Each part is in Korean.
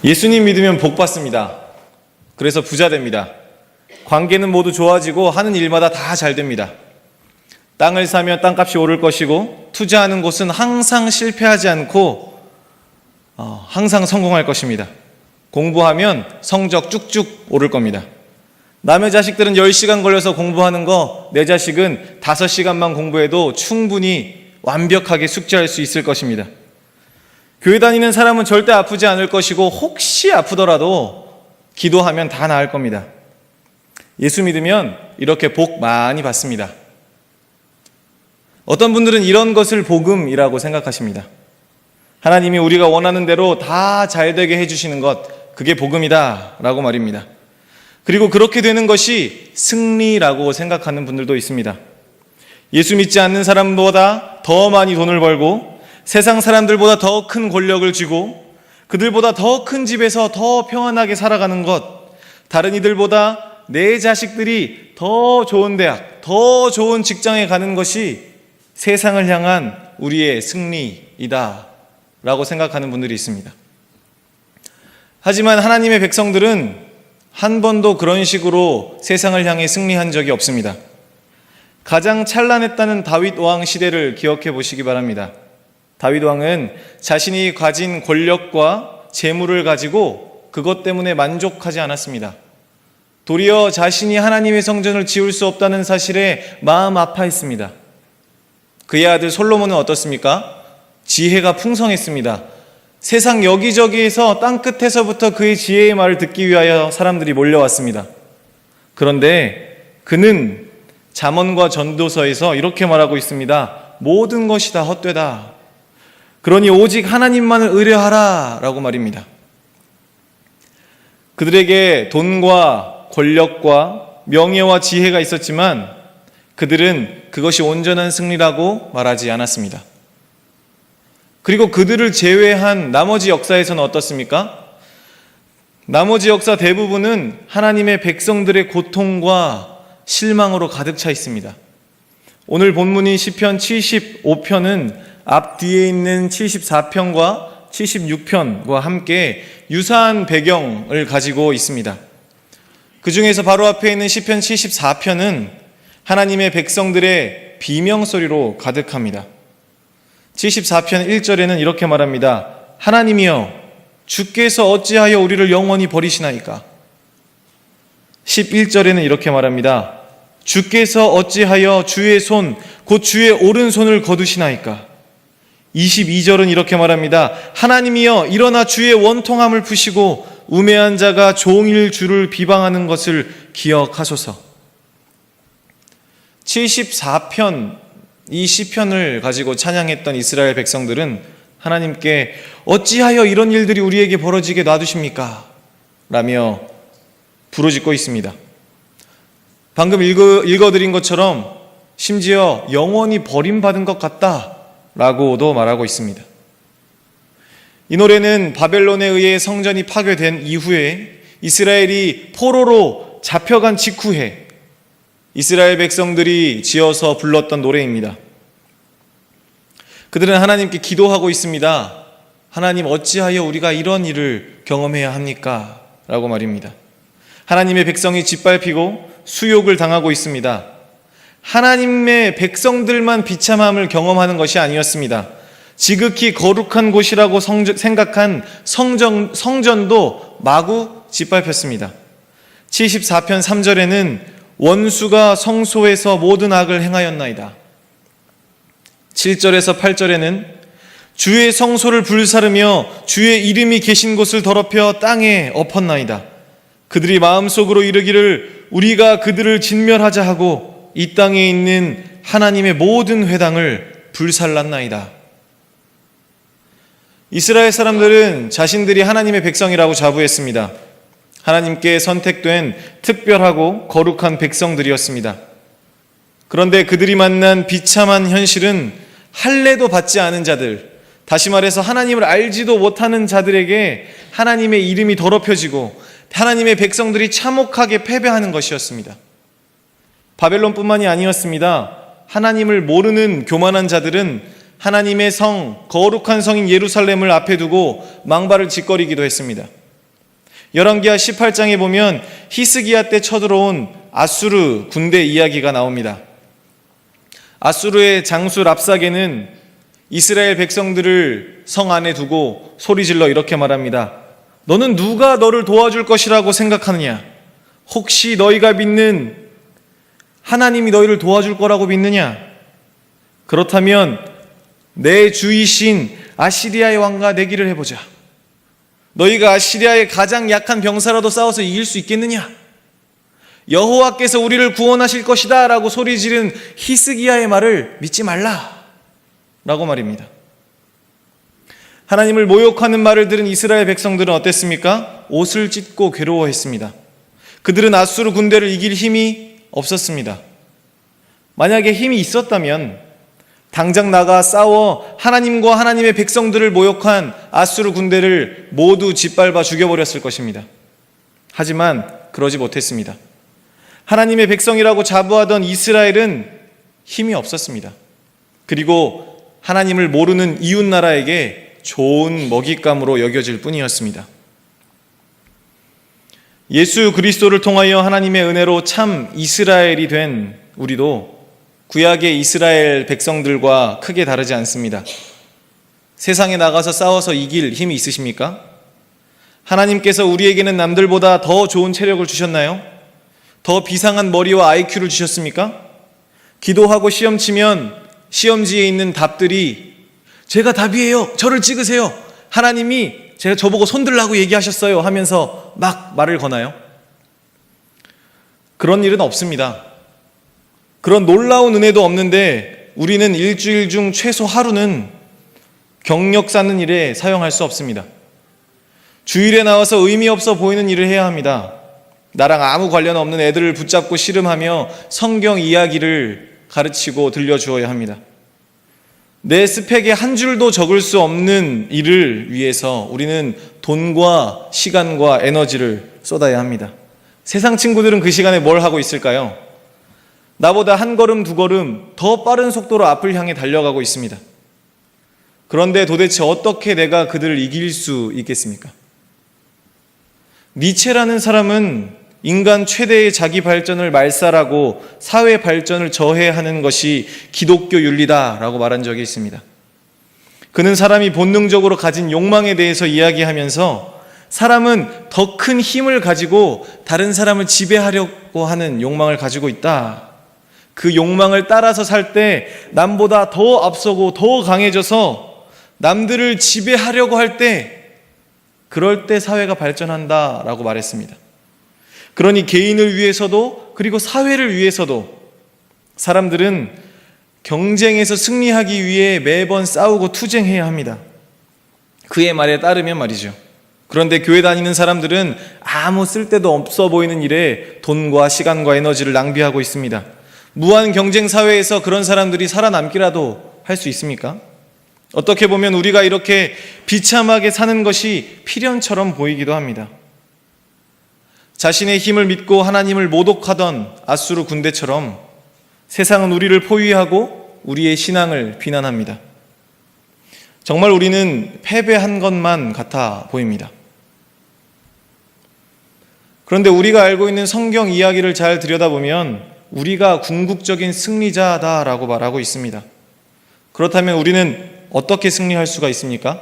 예수님 믿으면 복 받습니다. 그래서 부자 됩니다. 관계는 모두 좋아지고 하는 일마다 다 잘 됩니다. 땅을 사면 땅값이 오를 것이고 투자하는 곳은 항상 실패하지 않고 항상 성공할 것입니다. 공부하면 성적 쭉쭉 오를 겁니다. 남의 자식들은 10시간 걸려서 공부하는 거 내 자식은 5시간만 공부해도 충분히 완벽하게 숙지할 수 있을 것입니다. 교회 다니는 사람은 절대 아프지 않을 것이고 혹시 아프더라도 기도하면 다 나을 겁니다. 예수 믿으면 이렇게 복 많이 받습니다. 어떤 분들은 이런 것을 복음이라고 생각하십니다. 하나님이 우리가 원하는 대로 다 잘되게 해주시는 것, 그게 복음이다 라고 말입니다. 그리고 그렇게 되는 것이 승리라고 생각하는 분들도 있습니다. 예수 믿지 않는 사람보다 더 많이 돈을 벌고 세상 사람들보다 더 큰 권력을 쥐고 그들보다 더 큰 집에서 더 평안하게 살아가는 것, 다른 이들보다 내 자식들이 더 좋은 대학, 더 좋은 직장에 가는 것이 세상을 향한 우리의 승리이다 라고 생각하는 분들이 있습니다. 하지만 하나님의 백성들은 한 번도 그런 식으로 세상을 향해 승리한 적이 없습니다. 가장 찬란했다는 다윗 왕 시대를 기억해 보시기 바랍니다. 다윗 왕은 자신이 가진 권력과 재물을 가지고 그것 때문에 만족하지 않았습니다. 도리어 자신이 하나님의 성전을 지을 수 없다는 사실에 마음 아파했습니다. 그의 아들 솔로몬은 어떻습니까? 지혜가 풍성했습니다. 세상 여기저기에서 땅끝에서부터 그의 지혜의 말을 듣기 위하여 사람들이 몰려왔습니다. 그런데 그는 잠언과 전도서에서 이렇게 말하고 있습니다. 모든 것이 다 헛되다. 그러니 오직 하나님만을 의뢰하라 라고 말입니다. 그들에게 돈과 권력과 명예와 지혜가 있었지만 그들은 그것이 온전한 승리라고 말하지 않았습니다. 그리고 그들을 제외한 나머지 역사에서는 어떻습니까? 나머지 역사 대부분은 하나님의 백성들의 고통과 실망으로 가득 차 있습니다. 오늘 본문인 시편 75편은 앞뒤에 있는 74편과 76편과 함께 유사한 배경을 가지고 있습니다. 그 중에서 바로 앞에 있는 시편 74편은 하나님의 백성들의 비명소리로 가득합니다. 74편 1절에는 이렇게 말합니다. 하나님이여 주께서 어찌하여 우리를 영원히 버리시나이까. 11절에는 이렇게 말합니다. 주께서 어찌하여 주의 손 곧 주의 오른손을 거두시나이까. 22절은 이렇게 말합니다. 하나님이여 일어나 주의 원통함을 푸시고 우매한 자가 종일 주를 비방하는 것을 기억하소서. 74편 이 시편을 가지고 찬양했던 이스라엘 백성들은 하나님께 어찌하여 이런 일들이 우리에게 벌어지게 놔두십니까? 라며 부르짖고 있습니다. 방금 읽어드린 것처럼 심지어 영원히 버림받은 것 같다 라고도 말하고 있습니다. 이 노래는 바벨론에 의해 성전이 파괴된 이후에 이스라엘이 포로로 잡혀간 직후에 이스라엘 백성들이 지어서 불렀던 노래입니다. 그들은 하나님께 기도하고 있습니다. 하나님 어찌하여 우리가 이런 일을 경험해야 합니까? 라고 말입니다. 하나님의 백성이 짓밟히고 수욕을 당하고 있습니다. 하나님의 백성들만 비참함을 경험하는 것이 아니었습니다. 지극히 거룩한 곳이라고 생각한 성전도 마구 짓밟혔습니다. 74편 3절에는 원수가 성소에서 모든 악을 행하였나이다. 7절에서 8절에는 주의 성소를 불사르며 주의 이름이 계신 곳을 더럽혀 땅에 엎었나이다. 그들이 마음속으로 이르기를 우리가 그들을 진멸하자 하고 이 땅에 있는 하나님의 모든 회당을 불살랐나이다. 이스라엘 사람들은 자신들이 하나님의 백성이라고 자부했습니다. 하나님께 선택된 특별하고 거룩한 백성들이었습니다. 그런데 그들이 만난 비참한 현실은 할례도 받지 않은 자들, 다시 말해서 하나님을 알지도 못하는 자들에게 하나님의 이름이 더럽혀지고 하나님의 백성들이 참혹하게 패배하는 것이었습니다. 바벨론뿐만이 아니었습니다. 하나님을 모르는 교만한 자들은 하나님의 성, 거룩한 성인 예루살렘을 앞에 두고 망발을 짓거리기도 했습니다. 열왕기하 18장에 보면 히스기야 때 쳐들어온 아수르 군대 이야기가 나옵니다. 아수르의 장수 랍사게는 이스라엘 백성들을 성 안에 두고 소리질러 이렇게 말합니다. 너는 누가 너를 도와줄 것이라고 생각하느냐? 혹시 너희가 믿는 하나님이 너희를 도와줄 거라고 믿느냐? 그렇다면 내 주이신 아시리아의 왕과 내기를 해보자. 너희가 아시리아의 가장 약한 병사라도 싸워서 이길 수 있겠느냐? 여호와께서 우리를 구원하실 것이다 라고 소리 지른 히스기야의 말을 믿지 말라 라고 말입니다. 하나님을 모욕하는 말을 들은 이스라엘 백성들은 어땠습니까? 옷을 찢고 괴로워했습니다. 그들은 아수르 군대를 이길 힘이 없었습니다. 만약에 힘이 있었다면 당장 나가 싸워 하나님과 하나님의 백성들을 모욕한 아수르 군대를 모두 짓밟아 죽여버렸을 것입니다. 하지만 그러지 못했습니다. 하나님의 백성이라고 자부하던 이스라엘은 힘이 없었습니다. 그리고 하나님을 모르는 이웃 나라에게 좋은 먹잇감으로 여겨질 뿐이었습니다. 예수 그리스도를 통하여 하나님의 은혜로 참 이스라엘이 된 우리도 구약의 이스라엘 백성들과 크게 다르지 않습니다. 세상에 나가서 싸워서 이길 힘이 있으십니까? 하나님께서 우리에게는 남들보다 더 좋은 체력을 주셨나요? 더 비상한 머리와 IQ를 주셨습니까? 기도하고 시험 치면 시험지에 있는 답들이 제가 답이에요. 저를 찍으세요. 하나님이 제가 저보고 손들라고 얘기하셨어요 하면서 막 말을 거나요? 그런 일은 없습니다. 그런 놀라운 은혜도 없는데 우리는 일주일 중 최소 하루는 경력 쌓는 일에 사용할 수 없습니다. 주일에 나와서 의미 없어 보이는 일을 해야 합니다. 나랑 아무 관련 없는 애들을 붙잡고 씨름하며 성경 이야기를 가르치고 들려주어야 합니다. 내 스펙에 한 줄도 적을 수 없는 일을 위해서 우리는 돈과 시간과 에너지를 쏟아야 합니다. 세상 친구들은 그 시간에 뭘 하고 있을까요? 나보다 한 걸음 두 걸음 더 빠른 속도로 앞을 향해 달려가고 있습니다. 그런데 도대체 어떻게 내가 그들을 이길 수 있겠습니까? 니체라는 사람은 인간 최대의 자기 발전을 말살하고 사회 발전을 저해하는 것이 기독교 윤리다라고 말한 적이 있습니다. 그는 사람이 본능적으로 가진 욕망에 대해서 이야기하면서 사람은 더 큰 힘을 가지고 다른 사람을 지배하려고 하는 욕망을 가지고 있다. 그 욕망을 따라서 살 때 남보다 더 앞서고 더 강해져서 남들을 지배하려고 할 때 그럴 때 사회가 발전한다라고 말했습니다. 그러니 개인을 위해서도 그리고 사회를 위해서도 사람들은 경쟁에서 승리하기 위해 매번 싸우고 투쟁해야 합니다. 그의 말에 따르면 말이죠. 그런데 교회 다니는 사람들은 아무 쓸데도 없어 보이는 일에 돈과 시간과 에너지를 낭비하고 있습니다. 무한 경쟁 사회에서 그런 사람들이 살아남기라도 할 수 있습니까? 어떻게 보면 우리가 이렇게 비참하게 사는 것이 필연처럼 보이기도 합니다. 자신의 힘을 믿고 하나님을 모독하던 아수르 군대처럼 세상은 우리를 포위하고 우리의 신앙을 비난합니다. 정말 우리는 패배한 것만 같아 보입니다. 그런데 우리가 알고 있는 성경 이야기를 잘 들여다보면 우리가 궁극적인 승리자다라고 말하고 있습니다. 그렇다면 우리는 어떻게 승리할 수가 있습니까?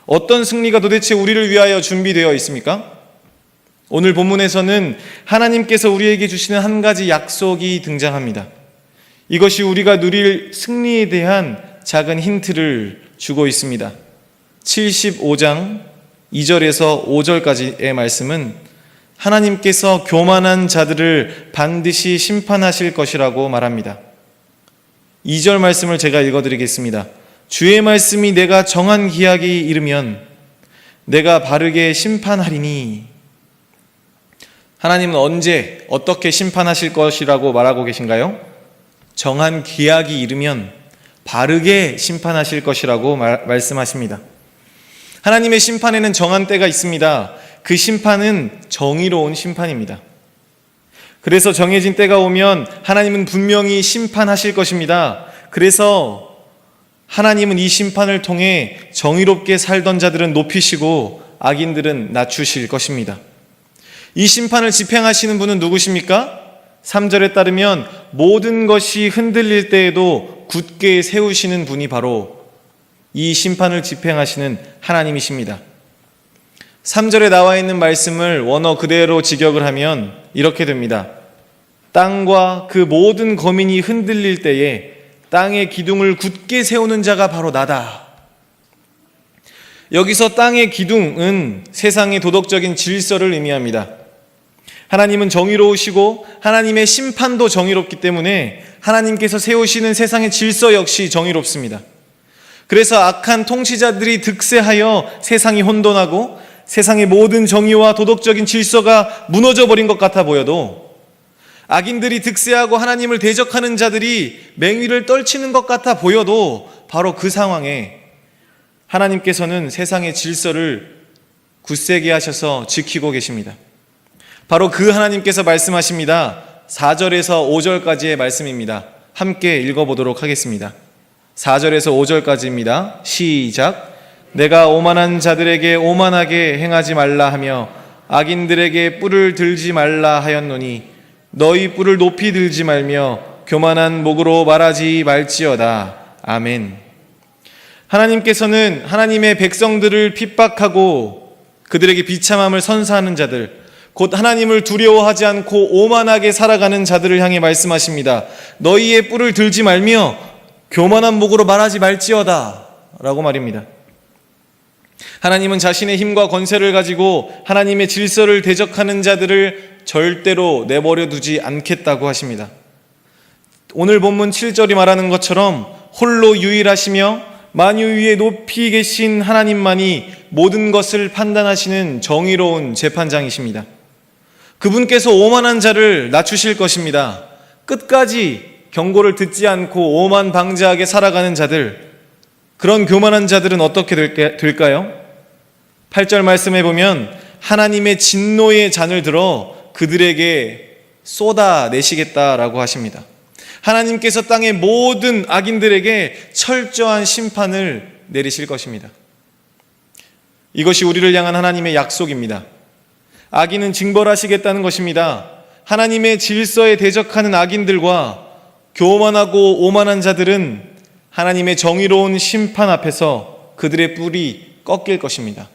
어떤 승리가 도대체 우리를 위하여 준비되어 있습니까? 오늘 본문에서는 하나님께서 우리에게 주시는 한 가지 약속이 등장합니다. 이것이 우리가 누릴 승리에 대한 작은 힌트를 주고 있습니다. 75장 2절에서 5절까지의 말씀은 하나님께서 교만한 자들을 반드시 심판하실 것이라고 말합니다. 2절 말씀을 제가 읽어드리겠습니다. 주의 말씀이 내가 정한 기약이 이르면 내가 바르게 심판하리니. 하나님은 언제 어떻게 심판하실 것이라고 말하고 계신가요? 정한 기약이 이르면 바르게 심판하실 것이라고 말씀하십니다. 하나님의 심판에는 정한 때가 있습니다. 그 심판은 정의로운 심판입니다. 그래서 정해진 때가 오면 하나님은 분명히 심판하실 것입니다. 그래서 하나님은 이 심판을 통해 정의롭게 살던 자들은 높이시고 악인들은 낮추실 것입니다. 이 심판을 집행하시는 분은 누구십니까? 3절에 따르면 모든 것이 흔들릴 때에도 굳게 세우시는 분이 바로 이 심판을 집행하시는 하나님이십니다. 3절에 나와 있는 말씀을 원어 그대로 직역을 하면 이렇게 됩니다. 땅과 그 모든 거민이 흔들릴 때에 땅의 기둥을 굳게 세우는 자가 바로 나다. 여기서 땅의 기둥은 세상의 도덕적인 질서를 의미합니다. 하나님은 정의로우시고 하나님의 심판도 정의롭기 때문에 하나님께서 세우시는 세상의 질서 역시 정의롭습니다. 그래서 악한 통치자들이 득세하여 세상이 혼돈하고 세상의 모든 정의와 도덕적인 질서가 무너져버린 것 같아 보여도 악인들이 득세하고 하나님을 대적하는 자들이 맹위를 떨치는 것 같아 보여도 바로 그 상황에 하나님께서는 세상의 질서를 굳세게 하셔서 지키고 계십니다. 바로 그 하나님께서 말씀하십니다. 4절에서 5절까지의 말씀입니다. 함께 읽어보도록 하겠습니다. 4절에서 5절까지입니다. 시작. 내가 오만한 자들에게 오만하게 행하지 말라 하며 악인들에게 뿔을 들지 말라 하였노니 너희 뿔을 높이 들지 말며 교만한 목으로 말하지 말지어다. 아멘. 하나님께서는 하나님의 백성들을 핍박하고 그들에게 비참함을 선사하는 자들, 곧 하나님을 두려워하지 않고 오만하게 살아가는 자들을 향해 말씀하십니다. 너희의 뿔을 들지 말며 교만한 목으로 말하지 말지어다 라고 말입니다. 하나님은 자신의 힘과 권세를 가지고 하나님의 질서를 대적하는 자들을 절대로 내버려 두지 않겠다고 하십니다. 오늘 본문 7절이 말하는 것처럼 홀로 유일하시며 만유 위에 높이 계신 하나님만이 모든 것을 판단하시는 정의로운 재판장이십니다. 그분께서 오만한 자를 낮추실 것입니다. 끝까지 경고를 듣지 않고 오만방자하게 살아가는 자들, 그런 교만한 자들은 어떻게 될까요? 8절 말씀해 보면 하나님의 진노의 잔을 들어 그들에게 쏟아내시겠다라고 하십니다. 하나님께서 땅의 모든 악인들에게 철저한 심판을 내리실 것입니다. 이것이 우리를 향한 하나님의 약속입니다. 악인은 징벌하시겠다는 것입니다. 하나님의 질서에 대적하는 악인들과 교만하고 오만한 자들은 하나님의 정의로운 심판 앞에서 그들의 뿔이 꺾일 것입니다.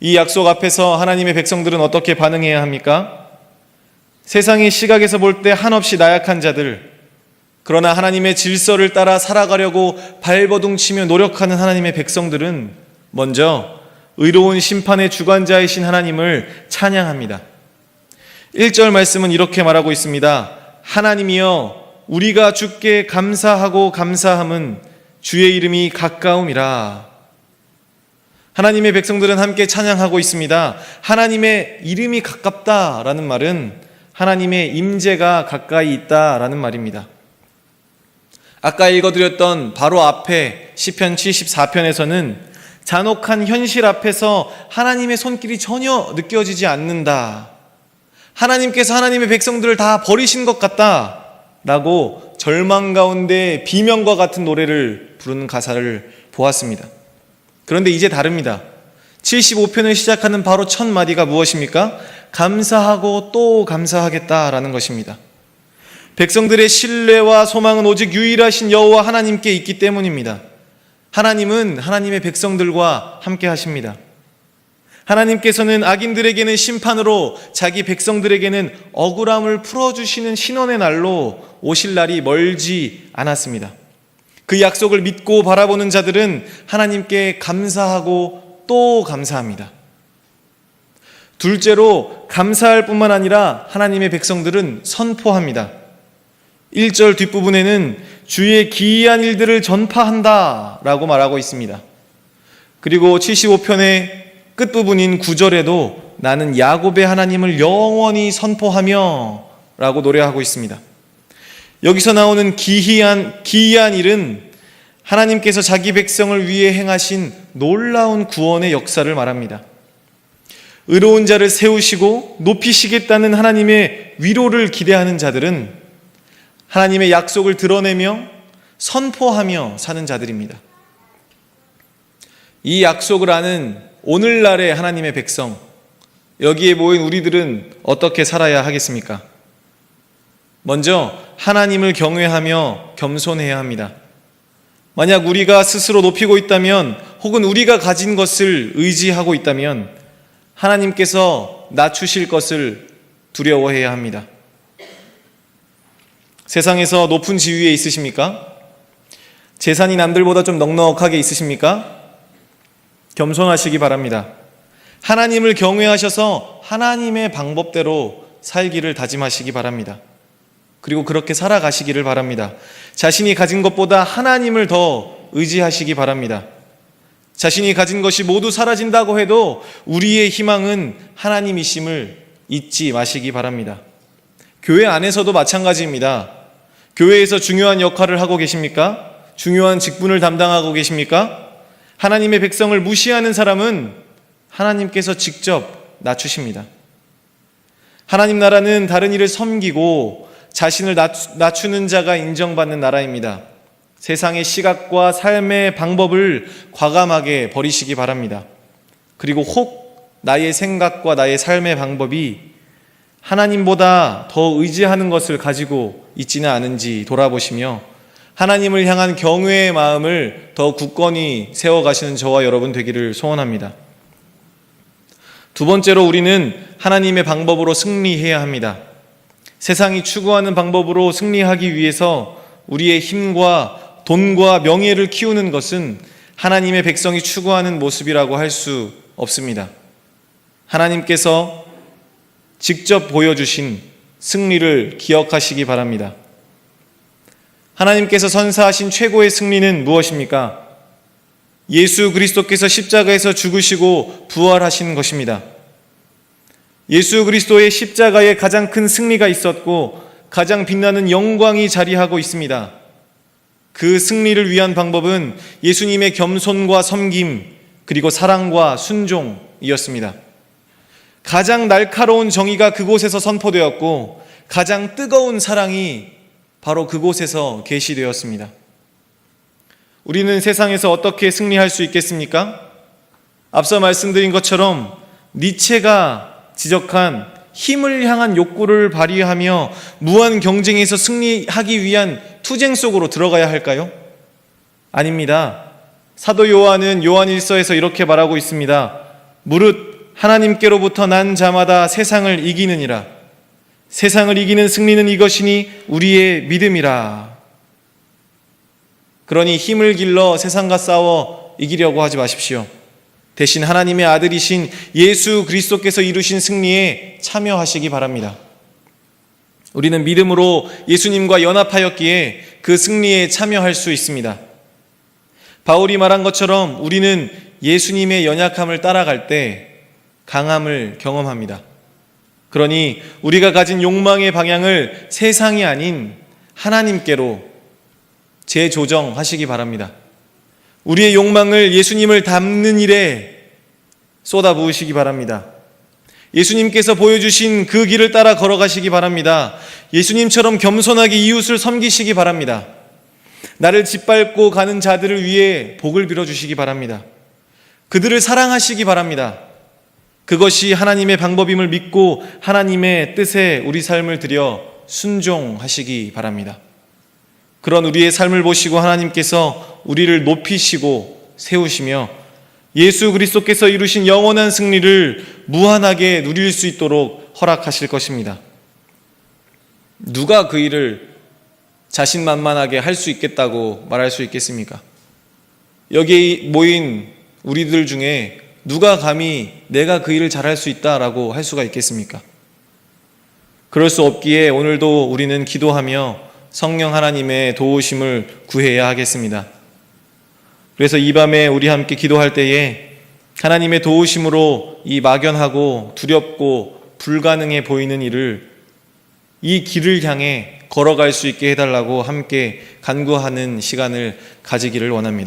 이 약속 앞에서 하나님의 백성들은 어떻게 반응해야 합니까? 세상의 시각에서 볼 때 한없이 나약한 자들, 그러나 하나님의 질서를 따라 살아가려고 발버둥치며 노력하는 하나님의 백성들은 먼저 의로운 심판의 주관자이신 하나님을 찬양합니다. 1절 말씀은 이렇게 말하고 있습니다. 하나님이여 우리가 주께 감사하고 감사함은 주의 이름이 가까움이라. 하나님의 백성들은 함께 찬양하고 있습니다. 하나님의 이름이 가깝다라는 말은 하나님의 임재가 가까이 있다라는 말입니다. 아까 읽어드렸던 바로 앞에 시편 74편에서는 잔혹한 현실 앞에서 하나님의 손길이 전혀 느껴지지 않는다. 하나님께서 하나님의 백성들을 다 버리신 것 같다 라고 절망 가운데 비명과 같은 노래를 부르는 가사를 보았습니다. 그런데 이제 다릅니다. 75편을 시작하는 바로 첫 마디가 무엇입니까? 감사하고 또 감사하겠다라는 것입니다. 백성들의 신뢰와 소망은 오직 유일하신 여호와 하나님께 있기 때문입니다. 하나님은 하나님의 백성들과 함께 하십니다. 하나님께서는 악인들에게는 심판으로, 자기 백성들에게는 억울함을 풀어주시는 신원의 날로 오실 날이 멀지 않았습니다. 그 약속을 믿고 바라보는 자들은 하나님께 감사하고 또 감사합니다. 둘째로 감사할 뿐만 아니라 하나님의 백성들은 선포합니다. 1절 뒷부분에는 주의 기이한 일들을 전파한다 라고 말하고 있습니다. 그리고 75편의 끝부분인 9절에도 나는 야곱의 하나님을 영원히 선포하며 라고 노래하고 있습니다. 여기서 나오는 기이한 일은 하나님께서 자기 백성을 위해 행하신 놀라운 구원의 역사를 말합니다. 의로운 자를 세우시고 높이시겠다는 하나님의 위로를 기대하는 자들은 하나님의 약속을 드러내며 선포하며 사는 자들입니다. 이 약속을 아는 오늘날의 하나님의 백성, 여기에 모인 우리들은 어떻게 살아야 하겠습니까? 먼저 하나님을 경외하며 겸손해야 합니다. 만약 우리가 스스로 높이고 있다면, 혹은 우리가 가진 것을 의지하고 있다면 하나님께서 낮추실 것을 두려워해야 합니다. 세상에서 높은 지위에 있으십니까? 재산이 남들보다 좀 넉넉하게 있으십니까? 겸손하시기 바랍니다. 하나님을 경외하셔서 하나님의 방법대로 살기를 다짐하시기 바랍니다. 그리고 그렇게 살아가시기를 바랍니다. 자신이 가진 것보다 하나님을 더 의지하시기 바랍니다. 자신이 가진 것이 모두 사라진다고 해도 우리의 희망은 하나님이심을 잊지 마시기 바랍니다. 교회 안에서도 마찬가지입니다. 교회에서 중요한 역할을 하고 계십니까? 중요한 직분을 담당하고 계십니까? 하나님의 백성을 무시하는 사람은 하나님께서 직접 낮추십니다. 하나님 나라는 다른 이를 섬기고 자신을 낮추는 자가 인정받는 나라입니다. 세상의 시각과 삶의 방법을 과감하게 버리시기 바랍니다. 그리고 혹 나의 생각과 나의 삶의 방법이 하나님보다 더 의지하는 것을 가지고 있지는 않은지 돌아보시며 하나님을 향한 경외의 마음을 더 굳건히 세워가시는 저와 여러분 되기를 소원합니다. 두 번째로, 우리는 하나님의 방법으로 승리해야 합니다. 세상이 추구하는 방법으로 승리하기 위해서 우리의 힘과 돈과 명예를 키우는 것은 하나님의 백성이 추구하는 모습이라고 할 수 없습니다. 하나님께서 직접 보여주신 승리를 기억하시기 바랍니다. 하나님께서 선사하신 최고의 승리는 무엇입니까? 예수 그리스도께서 십자가에서 죽으시고 부활하신 것입니다. 예수 그리스도의 십자가에 가장 큰 승리가 있었고 가장 빛나는 영광이 자리하고 있습니다. 그 승리를 위한 방법은 예수님의 겸손과 섬김, 그리고 사랑과 순종이었습니다. 가장 날카로운 정의가 그곳에서 선포되었고 가장 뜨거운 사랑이 바로 그곳에서 계시되었습니다. 우리는 세상에서 어떻게 승리할 수 있겠습니까? 앞서 말씀드린 것처럼 니체가 지적한 힘을 향한 욕구를 발휘하며 무한 경쟁에서 승리하기 위한 투쟁 속으로 들어가야 할까요? 아닙니다. 사도 요한은 요한일서에서 이렇게 말하고 있습니다. 무릇 하나님께로부터 난 자마다 세상을 이기느니라. 세상을 이기는 승리는 이것이니 우리의 믿음이라. 그러니 힘을 길러 세상과 싸워 이기려고 하지 마십시오. 대신 하나님의 아들이신 예수 그리스도께서 이루신 승리에 참여하시기 바랍니다. 우리는 믿음으로 예수님과 연합하였기에 그 승리에 참여할 수 있습니다. 바울이 말한 것처럼 우리는 예수님의 연약함을 따라갈 때 강함을 경험합니다. 그러니 우리가 가진 욕망의 방향을 세상이 아닌 하나님께로 재조정하시기 바랍니다. 우리의 욕망을 예수님을 닮는 일에 쏟아부으시기 바랍니다. 예수님께서 보여주신 그 길을 따라 걸어가시기 바랍니다. 예수님처럼 겸손하게 이웃을 섬기시기 바랍니다. 나를 짓밟고 가는 자들을 위해 복을 빌어주시기 바랍니다. 그들을 사랑하시기 바랍니다. 그것이 하나님의 방법임을 믿고 하나님의 뜻에 우리 삶을 들여 순종하시기 바랍니다. 그런 우리의 삶을 보시고 하나님께서 우리를 높이시고 세우시며 예수 그리스도께서 이루신 영원한 승리를 무한하게 누릴 수 있도록 허락하실 것입니다. 누가 그 일을 자신만만하게 할 수 있겠다고 말할 수 있겠습니까? 여기 모인 우리들 중에 누가 감히 내가 그 일을 잘할 수 있다라고 할 수가 있겠습니까? 그럴 수 없기에 오늘도 우리는 기도하며 성령 하나님의 도우심을 구해야 하겠습니다. 그래서 이 밤에 우리 함께 기도할 때에 하나님의 도우심으로 이 막연하고 두렵고 불가능해 보이는 일을, 이 길을 향해 걸어갈 수 있게 해달라고 함께 간구하는 시간을 가지기를 원합니다.